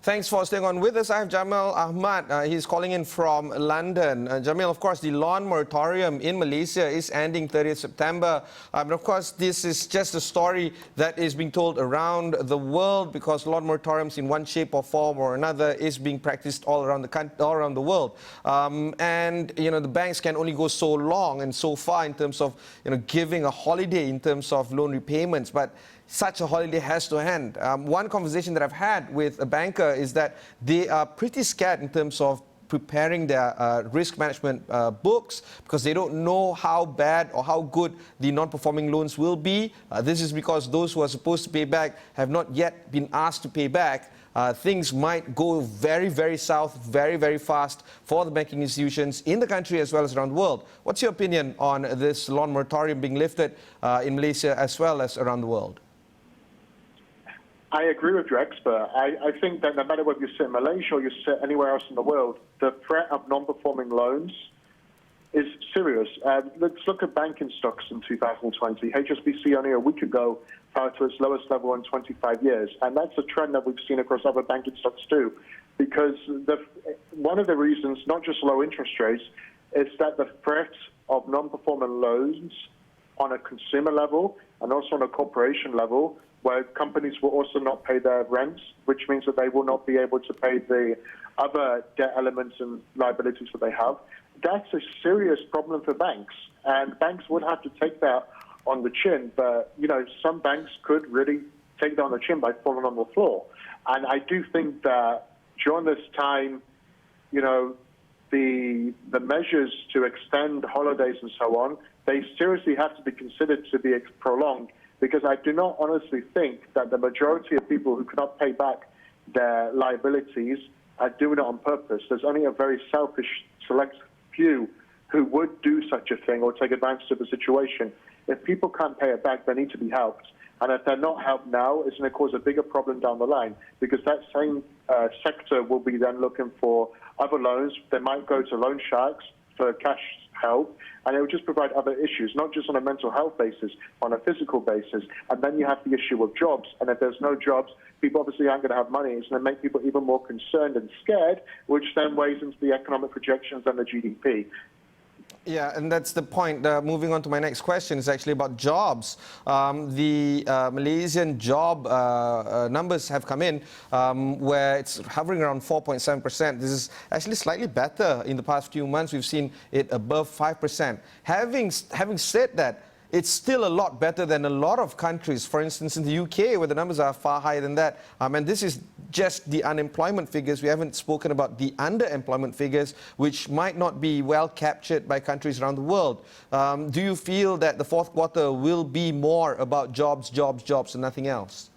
Thanks for staying on with us. I have Jameel Ahmad. He's calling in from London. Jameel, of course, the loan moratorium in Malaysia is ending 30th September. But of course, this is just a story that is being told around the world because loan moratoriums in one shape or form or another is being practiced all around the world. And the banks can only go so long and so far in terms of giving a holiday in terms of loan repayments. But such a holiday has to end. One conversation that I've had with a banker is that they are pretty scared in terms of preparing their risk management books because they don't know how bad or how good the non-performing loans will be. This is because those who are supposed to pay back have not yet been asked to pay back. Things might go very, very south, very, very fast for the banking institutions in the country as well as around the world. What's your opinion on this loan moratorium being lifted in Malaysia as well as around the world? I agree with your expert. I think that no matter whether you sit in Malaysia or you sit anywhere else in the world, the threat of non-performing loans is serious. Let's look at banking stocks in 2020. HSBC only a week ago fell to its lowest level in 25 years. And that's a trend that we've seen across other banking stocks too. Because one of the reasons, not just low interest rates, is that the threat of non-performing loans on a consumer level and also on a corporation level, where companies will also not pay their rents, which means that they will not be able to pay the other debt elements and liabilities that they have. That's a serious problem for banks, and banks would have to take that on the chin. But some banks could really take that on the chin by falling on the floor. And I do think that during this time, the measures to extend holidays and so on, they seriously have to be considered to be prolonged. Because I do not honestly think that the majority of people who cannot pay back their liabilities are doing it on purpose. There's only a very selfish, select few who would do such a thing or take advantage of the situation. If people can't pay it back, they need to be helped. And if they're not helped now, it's going to cause a bigger problem down the line because that same sector will be then looking for other loans. They might go to loan sharks for cash help, and it will just provide other issues, not just on a mental health basis, on a physical basis. And then you have the issue of jobs, and if there's no jobs, people obviously aren't going to have money. It's going to make people even more concerned and scared, which then weighs into the economic projections and the GDP. Yeah, and that's the point. Moving on to my next question is actually about jobs. The Malaysian job numbers have come in where it's hovering around 4.7%. This is actually slightly better in the past few months. We've seen it above 5%. Having said that, it's still a lot better than a lot of countries. For instance, in the UK, where the numbers are far higher than that. And this is just the unemployment figures. We haven't spoken about the underemployment figures, which might not be well captured by countries around the world. Do you feel that the fourth quarter will be more about jobs, and nothing else?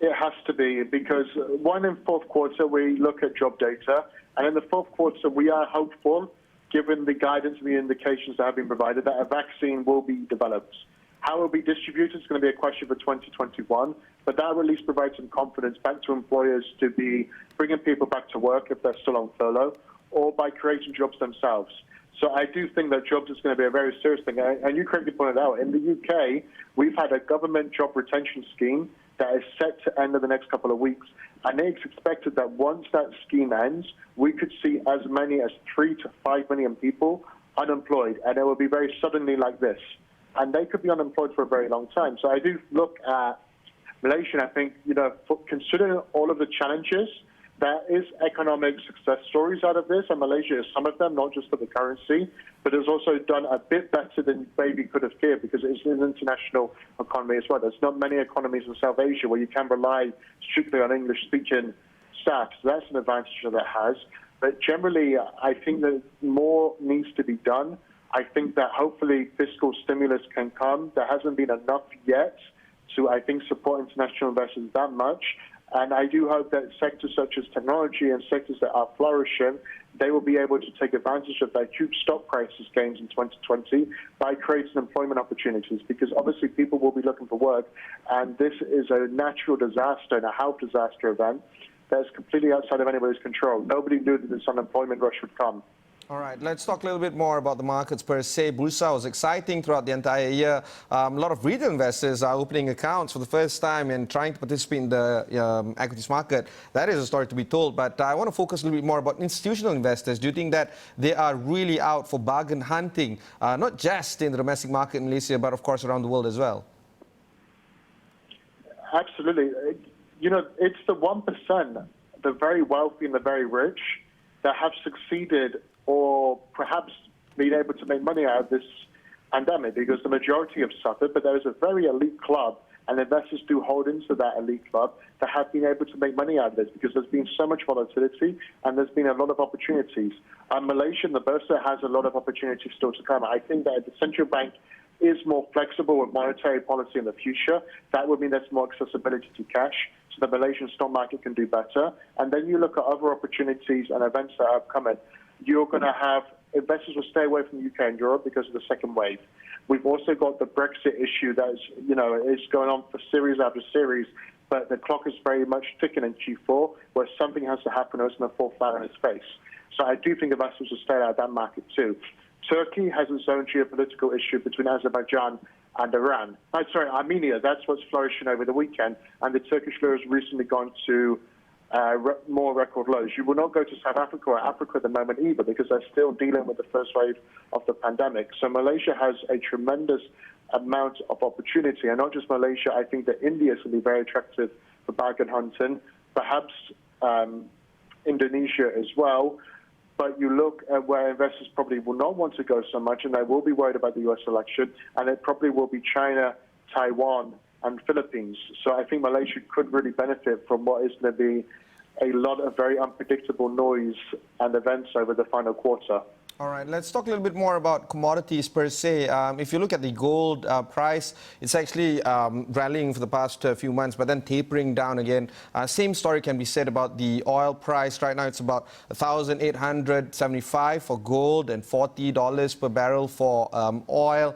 It has to be, because in fourth quarter, we look at job data. And in the fourth quarter, we are hopeful, given the guidance and the indications that have been provided, that a vaccine will be developed. How it will be distributed is going to be a question for 2021, but that will at least provide some confidence back to employers to be bringing people back to work if they're still on furlough, or by creating jobs themselves. So I do think that jobs is going to be a very serious thing. And you correctly pointed out, in the UK, we've had a government job retention scheme that is set to end in the next couple of weeks. And it's expected that once that scheme ends, we could see as many as 3 to 5 million people unemployed. And it will be very suddenly like this. And they could be unemployed for a very long time. So I do look at Malaysia, and I think, considering all of the challenges, there is economic success stories out of this, and Malaysia is some of them, not just for the currency, but it's also done a bit better than maybe could have feared because it's an international economy as well. There's not many economies in South Asia where you can rely strictly on English-speaking staff, so that's an advantage that it has. But generally, I think that more needs to be done. I think that hopefully fiscal stimulus can come. There hasn't been enough yet to, I think, support international investors that much. And I do hope that sectors such as technology and sectors that are flourishing, they will be able to take advantage of their huge stock prices gains in 2020 by creating employment opportunities, because obviously people will be looking for work, and this is a natural disaster and a health disaster event that is completely outside of anybody's control. Nobody knew that this unemployment rush would come. All right, let's talk a little bit more about the markets per se. Bursa was exciting throughout the entire year. A lot of retail investors are opening accounts for the first time and trying to participate in the equities market. That is a story to be told, but I want to focus a little bit more about institutional investors. Do you think that they are really out for bargain hunting, not just in the domestic market in Malaysia, but of course around the world as well? Absolutely. You know, it's the 1%, the very wealthy and the very rich, that have succeeded or perhaps been able to make money out of this pandemic, because the majority have suffered, but there is a very elite club, and investors do hold into that elite club, that have been able to make money out of this, because there's been so much volatility and there's been a lot of opportunities. Malaysia, the Bursa, has a lot of opportunities still to come. I think that the central bank is more flexible with monetary policy in the future. That would mean there's more accessibility to cash, so the Malaysian stock market can do better. And then you look at other opportunities and events that are coming. You're going to have investors will stay away from the UK and Europe because of the second wave. We've also got the Brexit issue that is going on for series after series, but the clock is very much ticking in Q4, where something has to happen or it's going to fall flat on its face. So I do think investors will stay out of that market too. Turkey has its own geopolitical issue between Azerbaijan and Iran. Armenia. That's what's flourishing over the weekend, and the Turkish lira has recently gone to more record lows. You will not go to South Africa or Africa at the moment either, because they're still dealing with the first wave of the pandemic. So Malaysia has a tremendous amount of opportunity, and not just Malaysia. I think that India is going to be very attractive for bargain hunting, perhaps Indonesia as well. But you look at where investors probably will not want to go so much, and they will be worried about the U.S. election, and it probably will be China, Taiwan, and Philippines. So I think Malaysia could really benefit from what is going to be a lot of very unpredictable noise and events over the final quarter. All right, let's talk a little bit more about commodities per se. If you look at the gold price, it's actually rallying for the past few months, but then tapering down again. Same story can be said about the oil price. Right now, it's about 1,875 for gold and $40 per barrel for oil.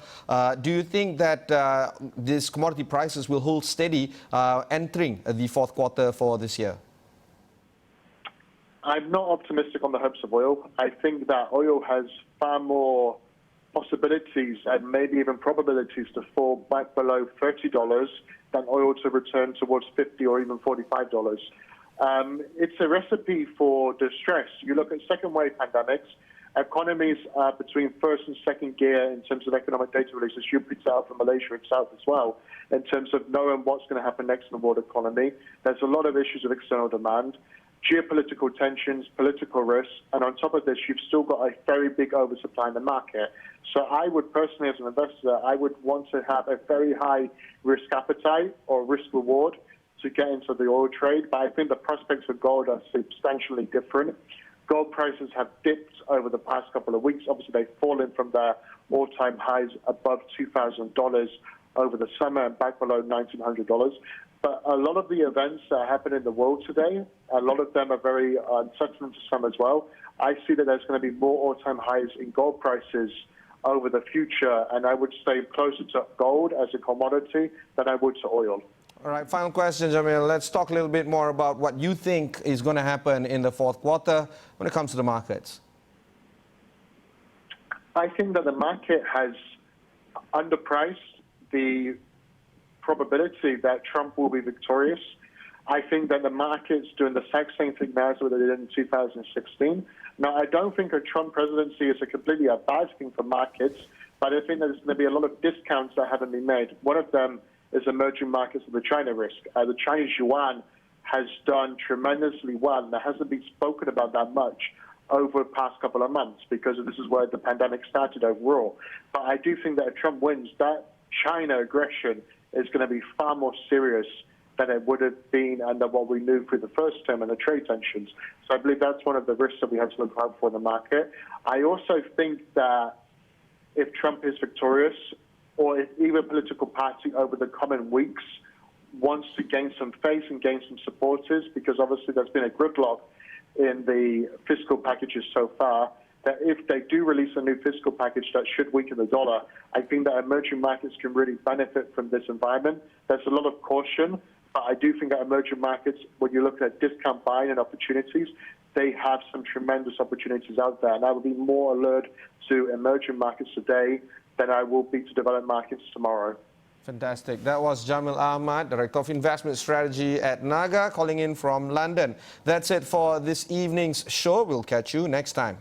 Do you think that these commodity prices will hold steady entering the fourth quarter for this year? I'm not optimistic on the hopes of oil. I think that oil has far more possibilities and maybe even probabilities to fall back below $30 than oil to return towards $50 or even $45. It's a recipe for distress. You look at second wave pandemics, economies are between first and second gear in terms of economic data releases. You picked out from Malaysia itself as well, in terms of knowing what's going to happen next in the world economy. There's a lot of issues of external demand, geopolitical tensions, political risks, and on top of this, you've still got a very big oversupply in the market. So I would personally, as an investor, I would want to have a very high risk appetite or risk reward to get into the oil trade, but I think the prospects for gold are substantially different. Gold prices have dipped over the past couple of weeks. Obviously, they've fallen from their all-time highs above $2,000 over the summer and back below $1,900. But a lot of the events that happen in the world today, a lot of them are very uncertain to some as well. I see that there's going to be more all-time highs in gold prices over the future, and I would stay closer to gold as a commodity than I would to oil. All right, final question, Jameel. Let's talk a little bit more about what you think is going to happen in the fourth quarter when it comes to the markets. I think that the market has underpriced the probability that Trump will be victorious. I think that the market's doing the exact same thing now as what they did in 2016. Now, I don't think a Trump presidency is completely a bad thing for markets, but I think there's going to be a lot of discounts that haven't been made. One of them is emerging markets of the China risk. The Chinese yuan has done tremendously well, and there hasn't been spoken about that much over the past couple of months, because this is where the pandemic started overall. But I do think that if Trump wins, that China aggression is going to be far more serious than it would have been under what we knew through the first term and the trade tensions. So I believe that's one of the risks that we have to look out for in the market. I also think that if Trump is victorious, or if either political party over the coming weeks wants to gain some faith and gain some supporters, because obviously there's been a gridlock in the fiscal packages so far, that if they do release a new fiscal package that should weaken the dollar, I think that emerging markets can really benefit from this environment. There's a lot of caution, but I do think that emerging markets, when you look at discount buying and opportunities, they have some tremendous opportunities out there. And I will be more alert to emerging markets today than I will be to developed markets tomorrow. Fantastic. That was Jameel Ahmad, Director of Investment Strategy at NAGA, calling in from London. That's it for this evening's show. We'll catch you next time.